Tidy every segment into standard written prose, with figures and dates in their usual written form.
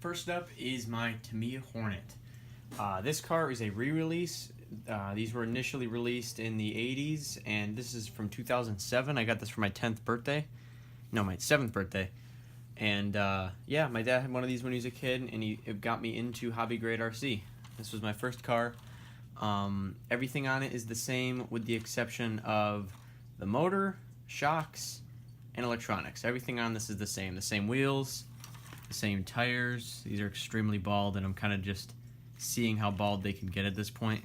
First up is my Tamiya Hornet. This car is a re-release. These were initially released in the 80s, and this is from 2007. I got this for my 10th birthday. No, my 7th birthday. And yeah, my dad had one of these when he was a kid, and it got me into hobby grade RC. This was my first car. Everything on it is the same with the exception of the motor, shocks, and electronics. Everything on this is the same. The same wheels, the same tires. These are extremely bald, and I'm kind of just seeing how bald they can get at this point.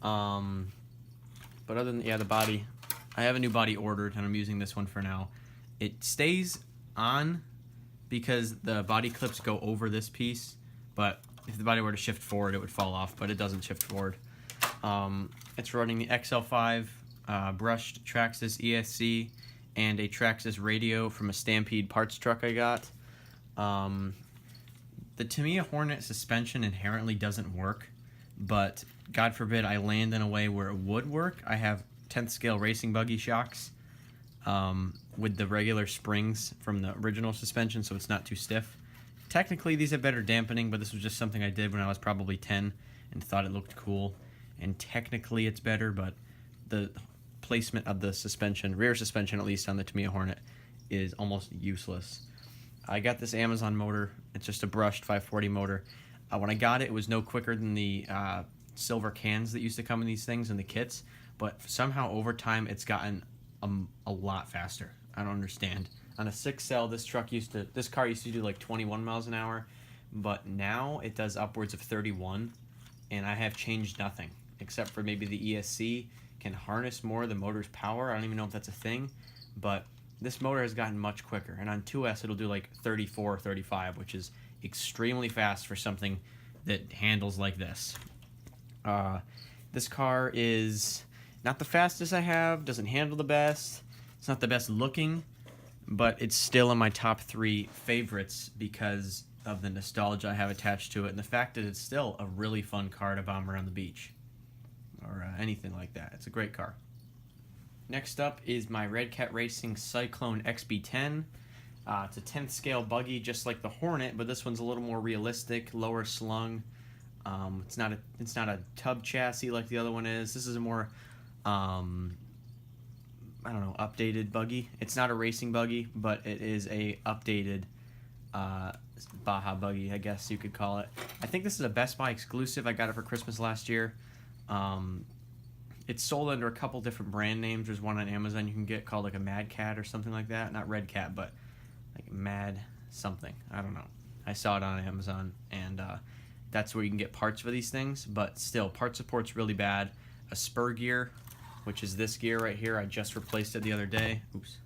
But other than, yeah, the body, I have a new body ordered, and I'm using this one for now. It stays on because the body clips go over this piece, but if the body were to shift forward, it would fall off, but it doesn't shift forward. It's running the XL5 brushed Traxxas ESC and a Traxxas radio from a Stampede parts truck I got. The Tamiya Hornet suspension inherently doesn't work, but God forbid I land in a way where it would work. I have 10th scale racing buggy shocks with the regular springs from the original suspension, so it's not too stiff. Technically, these have better dampening, but this was just something I did when I was probably 10 and thought it looked cool. And technically it's better, but the placement of the suspension, rear suspension at least on the Tamiya Hornet, is almost useless. I got this Amazon motor. It's just a brushed 540 motor. When I got it, it was no quicker than the silver cans that used to come in these things in the kits, but somehow over time it's gotten a lot faster. I don't understand. On a 6-cell, this car used to do like 21 miles an hour, but now it does upwards of 31, and I have changed nothing, except for maybe the ESC can harness more of the motor's power. I don't even know if that's a thing, but this motor has gotten much quicker, and on 2S it'll do like 34, 35, which is extremely fast for something that handles like this. This car is not the fastest I have, doesn't handle the best, it's not the best looking, but it's still in my top 3 favorites because of the nostalgia I have attached to it and the fact that it's still a really fun car to bomb around the beach or anything like that. It's a great car. Next up is my Red Cat Racing Cyclone XB10. It's a 10th scale buggy just like the Hornet, but this one's a little more realistic, lower slung. It's not a tub chassis like the other one is. This is a more I don't know, updated buggy. It's not a racing buggy, but it is a updated Baja buggy, I guess you could call it. I think this is a Best Buy exclusive. I got it for Christmas last year. It's sold under a couple different brand names. There's one on Amazon you can get called like a Mad Cat or something like that. Not Red Cat, but like Mad something. I don't know. I saw it on Amazon, and that's where you can get parts for these things. But still, part support's really bad. A spur gear, which is this gear right here. I just replaced it the other day. Oops.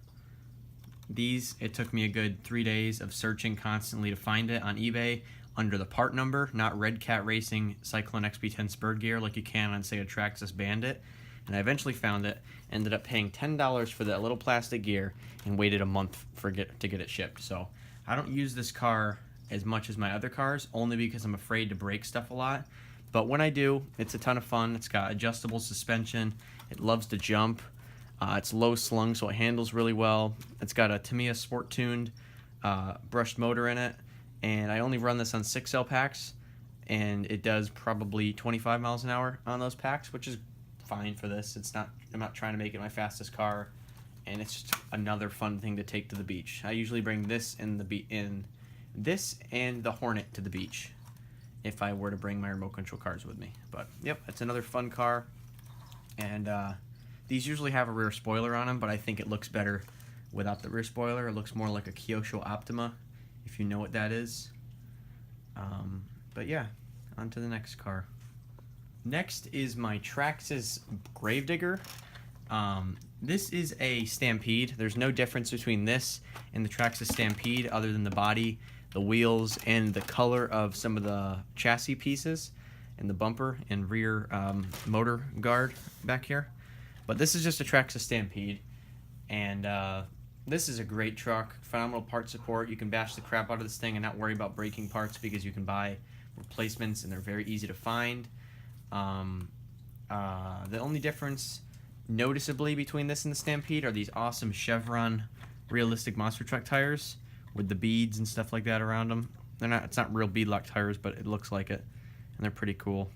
It took me a good 3 days of searching constantly to find it on eBay under the part number, not Red Cat Racing Cyclone XB10 spur gear like you can on, say, a Traxxas Bandit. And I eventually found it, ended up paying $10 for that little plastic gear, and waited a month to get it shipped. So I don't use this car as much as my other cars, only because I'm afraid to break stuff a lot. But when I do, it's a ton of fun. It's got adjustable suspension. It loves to jump. It's low slung, so it handles really well. It's got a Tamiya Sport tuned brushed motor in it, and I only run this on 6L packs, and it does probably 25 miles an hour on those packs, which is fine for this. I'm not trying to make it my fastest car, and it's just another fun thing to take to the beach. I usually bring this and the Hornet to the beach if I were to bring my remote control cars with me. But yep, it's another fun car, and these usually have a rear spoiler on them, but I think it looks better without the rear spoiler. It looks more like a Kyosho Optima, if you know what that is. But yeah, on to the next car. Next is my Traxxas Gravedigger. This is a Stampede. There's no difference between this and the Traxxas Stampede other than the body, the wheels, and the color of some of the chassis pieces and the bumper and rear motor guard back here. But this is just a Traxxas Stampede, and this is a great truck. Phenomenal part support. You can bash the crap out of this thing and not worry about breaking parts because you can buy replacements and they're very easy to find. The only difference noticeably between this and the Stampede are these awesome Chevron realistic monster truck tires with the beads and stuff like that around them. They're not. It's not real beadlock tires, but it looks like it, and they're pretty cool.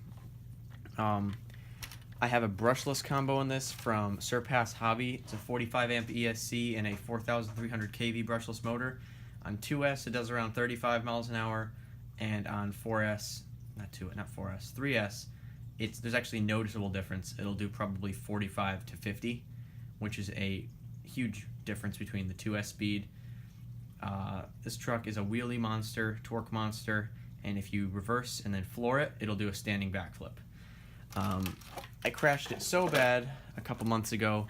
I have a brushless combo in this from Surpass Hobby. It's a 45 amp ESC and a 4,300 kV brushless motor. On 2S, it does around 35 miles an hour, and on 4S, not 4S, 3S, there's actually a noticeable difference. It'll do probably 45 to 50, which is a huge difference between the 2S speed. This truck is a wheelie monster, torque monster, and if you reverse and then floor it, it'll do a standing backflip. I crashed it so bad a couple months ago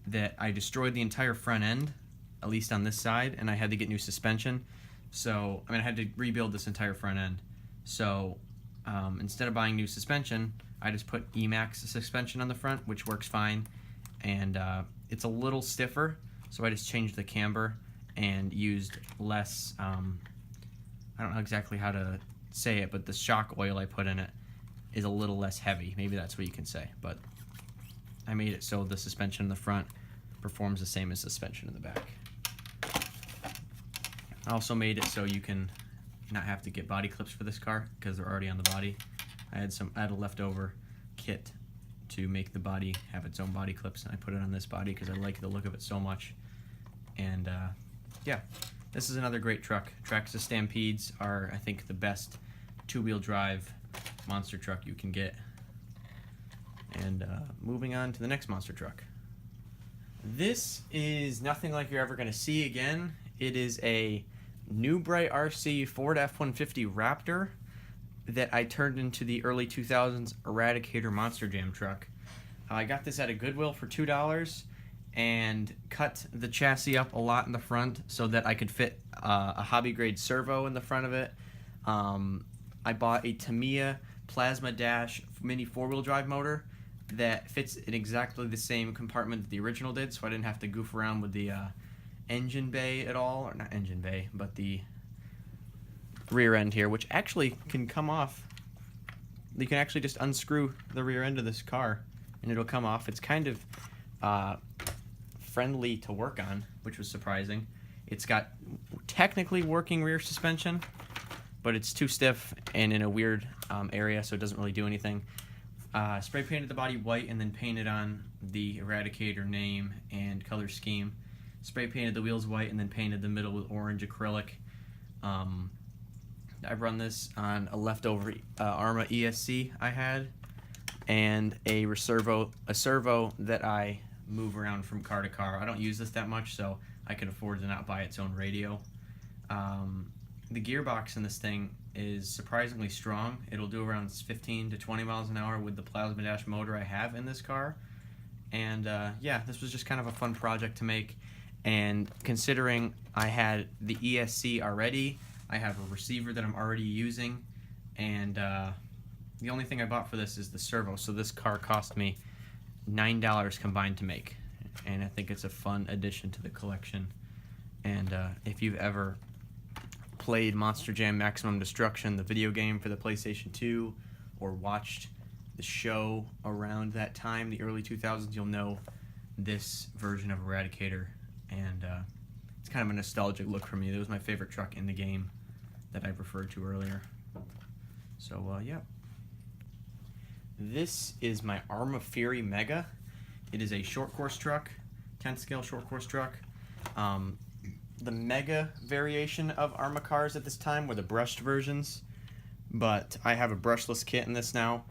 that I destroyed the entire front end, at least on this side, and I had to get new suspension. So, I had to rebuild this entire front end. So, instead of buying new suspension, I just put Emax suspension on the front, which works fine, and it's a little stiffer, so I just changed the camber and used less, I don't know exactly how to say it, but the shock oil I put in it is a little less heavy. Maybe that's what you can say, but I made it so the suspension in the front performs the same as suspension in the back. I also made it so you can not have to get body clips for this car because they're already on the body. I had a leftover kit to make the body have its own body clips, and I put it on this body because I like the look of it so much. And yeah, this is another great truck. Traxxas Stampedes are, I think, the best two-wheel drive monster truck you can get. And moving on to the next monster truck. This is nothing like you're ever going to see again. It is a New Bright RC Ford F-150 Raptor that I turned into the early 2000s Eradicator Monster Jam truck. I got this at a Goodwill for $2 and cut the chassis up a lot in the front so that I could fit a hobby grade servo in the front of it. I bought a Tamiya Plasma Dash mini 4-wheel drive motor that fits in exactly the same compartment that the original did, so I didn't have to goof around with the engine bay at all, or not engine bay, but the rear end here, which actually can come off. You can actually just unscrew the rear end of this car and it'll come off. It's kind of friendly to work on, which was surprising. It's got technically working rear suspension, but it's too stiff and in a weird area, so it doesn't really do anything. Spray painted the body white and then painted on the Eradicator name and color scheme. Spray painted the wheels white and then painted the middle with orange acrylic. I've run this on a leftover Arma ESC I had, and a servo that I move around from car to car. I don't use this that much, so I can afford to not buy its own radio. The gearbox in this thing is surprisingly strong. It'll do around 15 to 20 miles an hour with the Plasma Dash motor I have in this car. And yeah, this was just kind of a fun project to make. And considering I had the ESC already, I have a receiver that I'm already using, and the only thing I bought for this is the servo. So this car cost me $9 combined to make, and I think it's a fun addition to the collection. And if you've ever played Monster Jam Maximum Destruction, the video game for the PlayStation 2, or watched the show around that time, the early 2000s, you'll know this version of Eradicator. And it's kind of a nostalgic look for me. It was my favorite truck in the game that I referred to earlier. So, yeah. This is my Arma Fury Mega. It is a short course truck, 10th scale short course truck. The Mega variation of Arma cars at this time were the brushed versions, but I have a brushless kit in this now.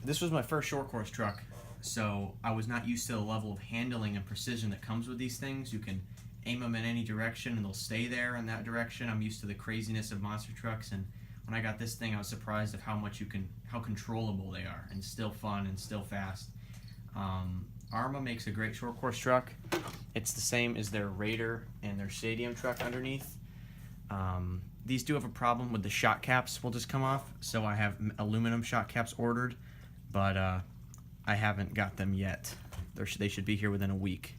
This was my first short course truck, so I was not used to the level of handling and precision that comes with these things. You can aim them in any direction and they'll stay there in that direction. I'm used to the craziness of monster trucks, and when I got this thing, I was surprised of how controllable they are, and still fun and still fast. Arma makes a great short course truck. It's the same as their Raider and their Stadium truck underneath. These do have a problem with the shot caps will just come off, so I have aluminum shot caps ordered, but I haven't got them yet. They should be here within a week.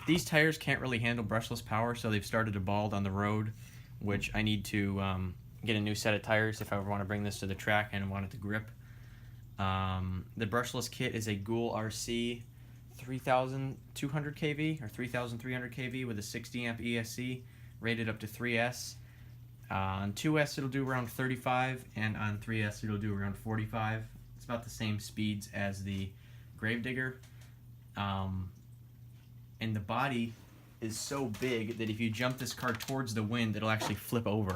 These tires can't really handle brushless power, so they've started to bald on the road, which I need to get a new set of tires if I ever want to bring this to the track and want it to grip. The brushless kit is a Ghoul RC 3,200 kV or 3,300 kV with a 60 amp ESC, rated up to 3S. On 2S it'll do around 35, and on 3S it'll do around 45. It's about the same speeds as the Gravedigger. And the body is so big that if you jump this car towards the wind, it'll actually flip over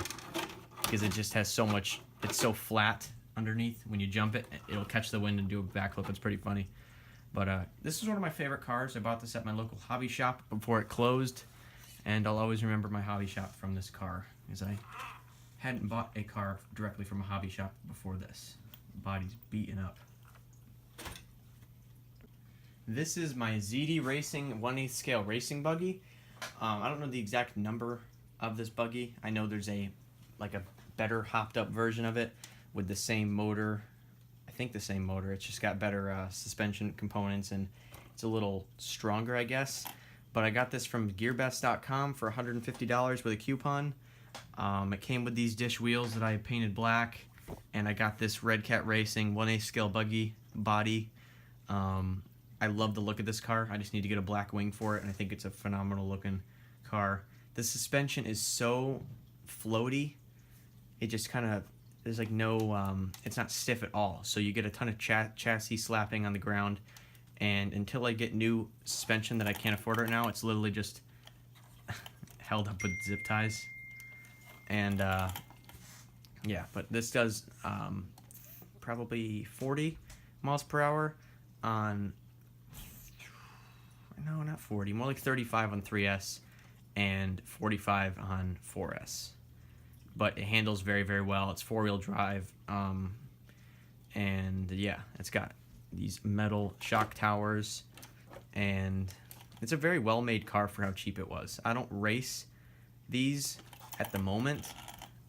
because it just has so much, it's so flat underneath. When you jump it, it'll catch the wind and do a backflip. It's pretty funny. But this is one of my favorite cars. I bought this at my local hobby shop before it closed, and I'll always remember my hobby shop from this car, because I hadn't bought a car directly from a hobby shop before this. The body's beaten up. This is my ZD Racing 1/8 scale racing buggy. I don't know the exact number of this buggy. I know there's a better hopped up version of it with the same motor. I think the same motor. It's just got better suspension components, and it's a little stronger, I guess. But I got this from gearbest.com for $150 with a coupon. It came with these dish wheels that I painted black, and I got this Red Cat Racing 1/8 scale buggy body. I love the look of this car. I just need to get a black wing for it, and I think it's a phenomenal looking car. The suspension is so floaty. It just kind of, there's like no, it's not stiff at all. So you get a ton of chassis slapping on the ground, and until I get new suspension that I can't afford right now, it's literally just held up with zip ties. And yeah, but this does probably 40 miles per hour on, no, not 40, more like 35 on 3S and 45 on 4S. But it handles very, very well. It's four-wheel drive, and yeah, it's got these metal shock towers, and it's a very well-made car for how cheap it was. I don't race these at the moment,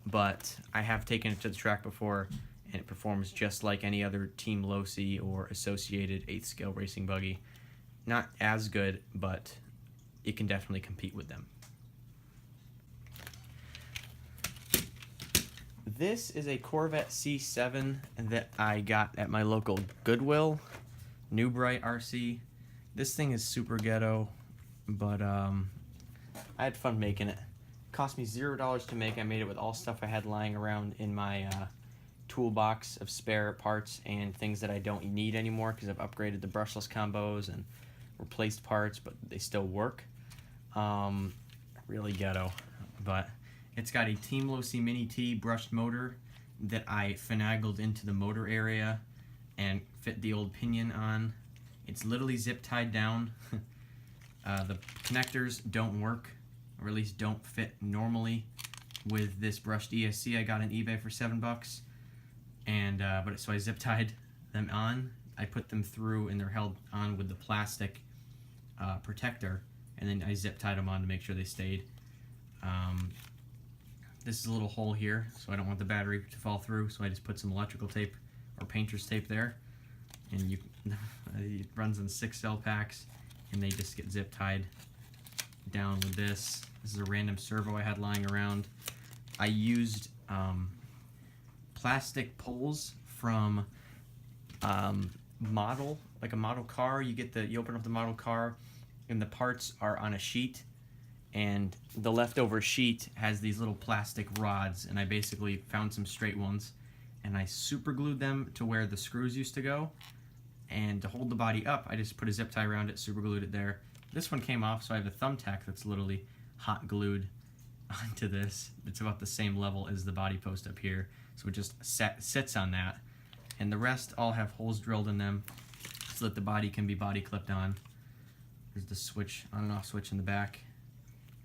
but I have taken it to the track before, and it performs just like any other Team Losi or Associated 8th scale racing buggy. Not as good, but it can definitely compete with them. This is a Corvette C7 that I got at my local Goodwill, New Bright RC. This thing is super ghetto, but I had fun making it. It cost me $0 to make. I made it with all stuff I had lying around in my toolbox of spare parts and things that I don't need anymore, because I've upgraded the brushless combos and replaced parts, but they still work. Really ghetto, but it's got a Team Losi Mini T brushed motor that I finagled into the motor area and fit the old pinion on. It's literally zip tied down. The connectors don't work, or at least don't fit normally with this brushed ESC I got on eBay for $7. And so I zip tied them on. I put them through, and they're held on with the plastic protector, and then I zip tied them on to make sure they stayed. This is a little hole here, so I don't want the battery to fall through, so I just put some electrical tape or painter's tape there, and it runs in 6 cell packs, and they just get zip tied down with this. This is a random servo I had lying around. I used plastic poles from model, like a model car. You open up the model car, and the parts are on a sheet, and the leftover sheet has these little plastic rods, and I basically found some straight ones, and I super glued them to where the screws used to go, and to hold the body up, I just put a zip tie around it, super glued it there. This one came off, so I have a thumbtack that's literally hot glued onto this. It's about the same level as the body post up here, so it just sits on that, and the rest all have holes drilled in them so that the body can be body clipped on. There's the switch, on and off switch in the back.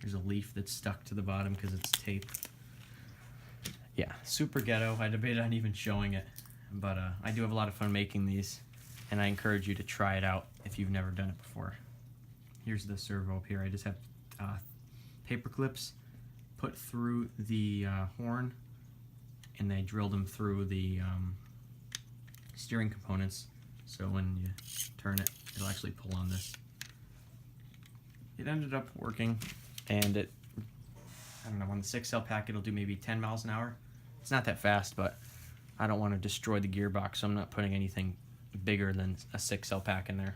There's a leaf that's stuck to the bottom because it's tape. Yeah, super ghetto. I debated on even showing it, but I do have a lot of fun making these, and I encourage you to try it out if you've never done it before. Here's the servo up here. I just have paper clips put through the horn, and they drilled them through the steering components, so when you turn it, it'll actually pull on this. It ended up working, and it, I don't know, on the 6 cell pack it'll do maybe 10 miles an hour. It's not that fast, but I don't want to destroy the gearbox, so I'm not putting anything bigger than a 6 cell pack in there.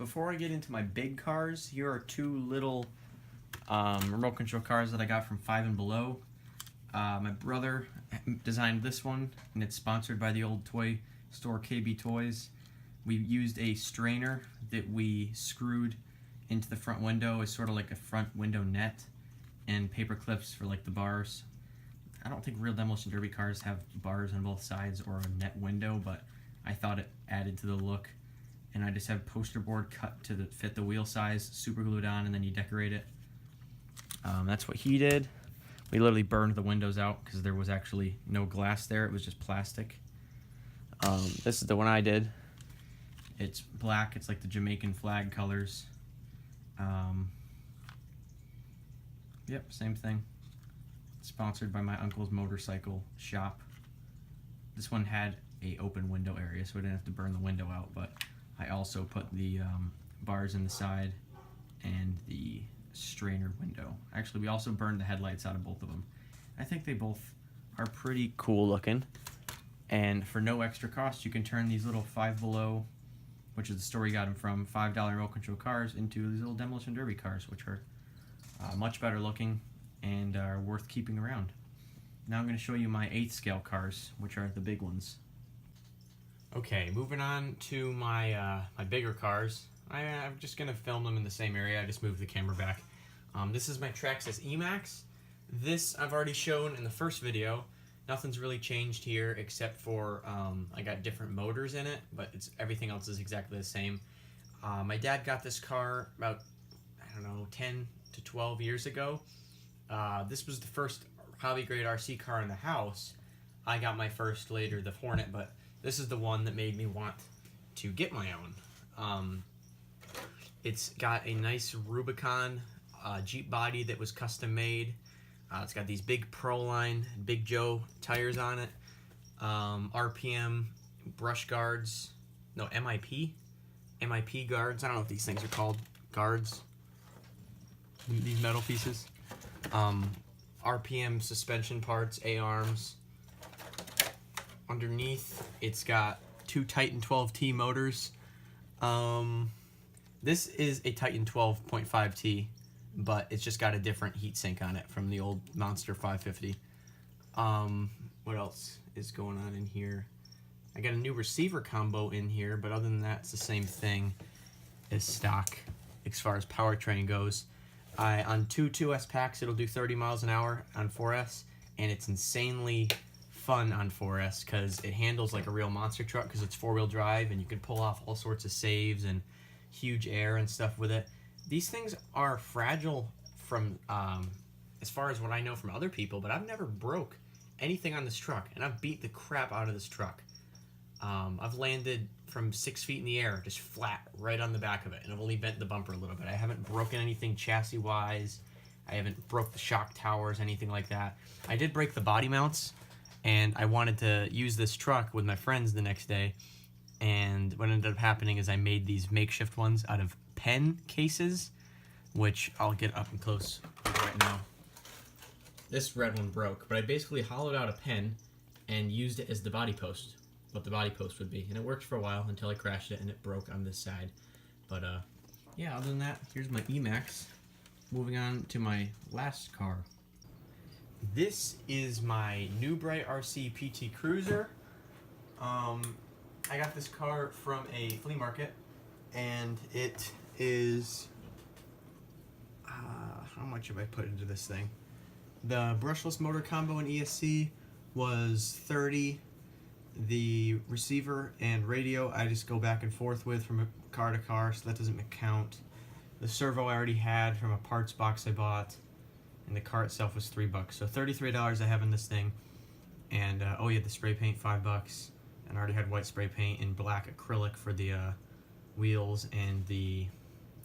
before I get into my big cars, here are two little remote control cars that I got from Five and Below. My brother designed this one, and it's sponsored by the old toy store KB Toys. We used a strainer that we screwed into the front window as sort of like a front window net, and paper clips for like the bars. I don't think real Demolition Derby cars have bars on both sides or a net window, but I thought it added to the look. And I just have poster board cut to fit the wheel size, super glued on, and then you decorate it. That's what he did. We literally burned the windows out because there was actually no glass there. It was just plastic. This is the one I did. It's black. It's like the Jamaican flag colors. Yep, same thing. Sponsored by my uncle's motorcycle shop. This one had a open window area, so I didn't have to burn the window out, but I also put the bars in the side and the strainer window. Actually, we also burned the headlights out of both of them. I think they both are pretty cool looking. And for no extra cost, you can turn these little Five Below, which is the store we got them from, $5 remote control cars into these little Demolition Derby cars, which are much better looking and are worth keeping around. Now I'm going to show you my 8th scale cars, which are the big ones. Okay, moving on to my my bigger cars. I'm just going to film them in the same area. I just moved the camera back. This is my Traxxas Emax. This I've already shown in the first video. Nothing's really changed here except for I got different motors in it, but everything else is exactly the same. My dad got this car about, I don't know, 10 to 12 years ago. This was the first hobby grade RC car in the house. I got my first later, the Hornet, but this is the one that made me want to get my own. It's got a nice Rubicon Jeep body that was custom made. It's got these big Proline, Big Joe tires on it. RPM brush guards. No, MIP? MIP guards. I don't know what these things are called. Guards. These metal pieces. RPM suspension parts, A-arms. Underneath, it's got two Titan 12T motors. This is a Titan 12.5T, but it's just got a different heatsink on it from the old Monster 550. What else is going on in here? I got a new receiver combo in here, but other than that, it's the same thing as stock as far as powertrain goes. On two 2S packs, it'll do 30 miles an hour on 4S, and it's insanely fun on 4S because it handles like a real monster truck because it's four-wheel drive, and you can pull off all sorts of saves and huge air and stuff with it. These things are fragile from as far as what I know from other people, but I've never broke anything on this truck, and I've beat the crap out of this truck. I've landed from 6 feet in the air, just flat, right on the back of it, and I've only bent the bumper a little bit. I haven't broken anything chassis-wise. I haven't broke the shock towers, anything like that. I did break the body mounts, and I wanted to use this truck with my friends the next day, and what ended up happening is I made these makeshift ones out of pen cases, which I'll get up and close right now. This red one broke, but I basically hollowed out a pen and used it as the body post, what the body post would be, and it worked for a while until I crashed it and it broke on this side. But yeah, other than that, here's my Emax. Moving on to my last car. This is my New Bright RC PT Cruiser. I got this car from a flea market, and it is how much have I put into this thing? The brushless motor combo in ESC was $30. The receiver and radio I just go back and forth with from car to car, so that doesn't count. The servo I already had from a parts box I bought, and the car itself was $3. So $33 I have in this thing. And oh yeah, the spray paint $5, and I already had white spray paint and black acrylic for the wheels and the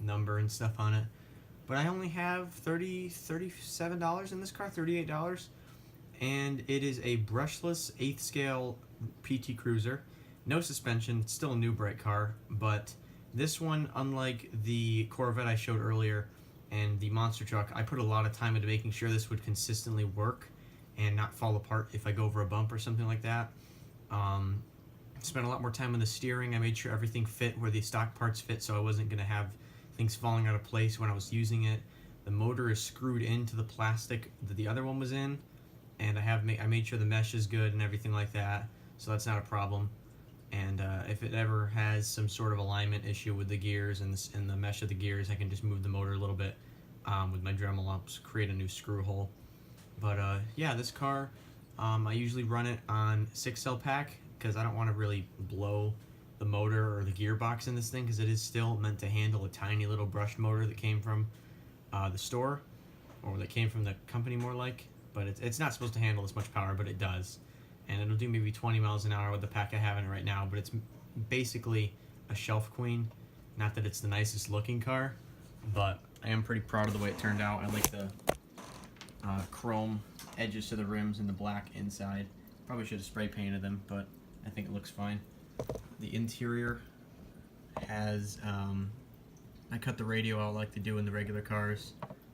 number and stuff on it. But I only have $37 in this car, $38, and it is a brushless 8th scale PT Cruiser. No suspension, it's still a New Bright car, but this one, unlike the Corvette I showed earlier and the monster truck, I put a lot of time into making sure this would consistently work and not fall apart if I go over a bump or something like that. Spent a lot more time on the steering. I made sure everything fit where the stock parts fit, so I wasn't going to have things falling out of place when I was using it. The motor is screwed into the plastic that the other one was in, and I made sure the mesh is good and everything like that, so that's not a problem. And if it ever has some sort of alignment issue with the gears and the mesh of the gears, I can just move the motor a little bit with my Dremel lumps, create a new screw hole. But yeah, this car, I usually run it on 6-cell pack because I don't want to really blow the motor or the gearbox in this thing, because it is still meant to handle a tiny little brushed motor that came from the store, or that came from the company more like. But it's not supposed to handle this much power, but it does. And it'll do maybe 20 miles an hour with the pack I have in it right now, but it's basically a shelf queen. Not that it's the nicest looking car, but I am pretty proud of the way it turned out. I like the chrome edges to the rims and the black inside. Probably should have spray painted them, but I think it looks fine. The interior has, I cut the radio out like they do in the regular cars.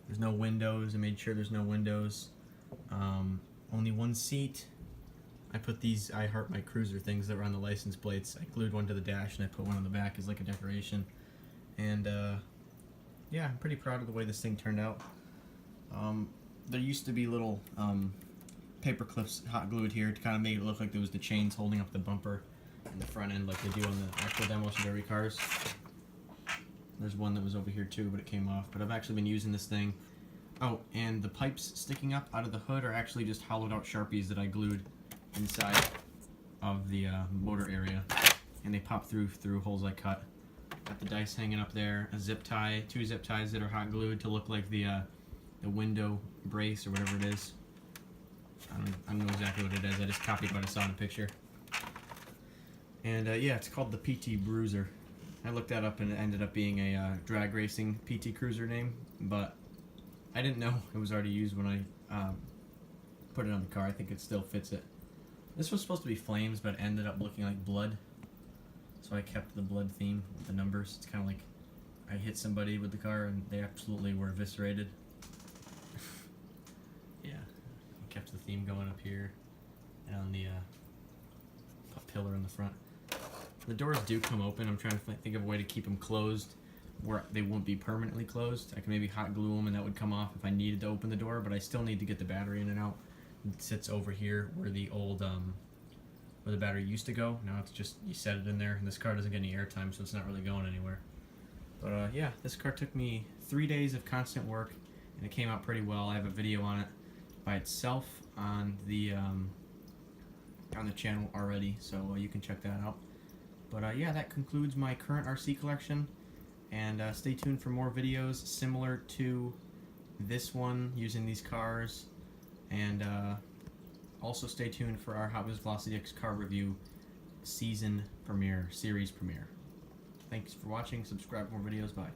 There's no windows. I made sure there's no windows. Only one seat. I put these I Heart My Cruiser things that were on the license plates. I glued one to the dash and I put one on the back as like a decoration. And yeah, I'm pretty proud of the way this thing turned out. There used to be little paper clips hot glued here to kind of make it look like there was the chains holding up the bumper and the front end like they do on the actual Demolition Derby cars. There's one that was over here too, but it came off. But I've actually been using this thing. Oh, and the pipes sticking up out of the hood are actually just hollowed out Sharpies that I glued inside of the motor area, and they pop through holes I cut. Got the dice hanging up there, a zip tie, 2 zip ties that are hot glued to look like the window brace or whatever it is. I don't know exactly what it is. I just copied what I saw in the picture. And yeah, it's called the PT Bruiser. I looked that up and it ended up being a drag racing PT Cruiser name, but I didn't know it was already used when I put it on the car. I think it still fits it. This was supposed to be flames, but it ended up looking like blood. So I kept the blood theme with the numbers. It's kind of like I hit somebody with the car and they absolutely were eviscerated. Yeah, I kept the theme going up here and on the pillar in the front. The doors do come open. I'm trying to think of a way to keep them closed where they won't be permanently closed. I can maybe hot glue them and that would come off if I needed to open the door, but I still need to get the battery in and out. It sits over here where the old where the battery used to go. Now it's just you set it in there, and this car doesn't get any airtime, so it's not really going anywhere. But yeah, this car took me 3 days of constant work, and it came out pretty well. I have a video on it by itself on the channel already, so you can check that out. But yeah, that concludes my current RC collection, and stay tuned for more videos similar to this one using these cars. And also stay tuned for our Hot Wheels Velocity X car review series premiere. Thanks for watching. Subscribe for more videos. Bye.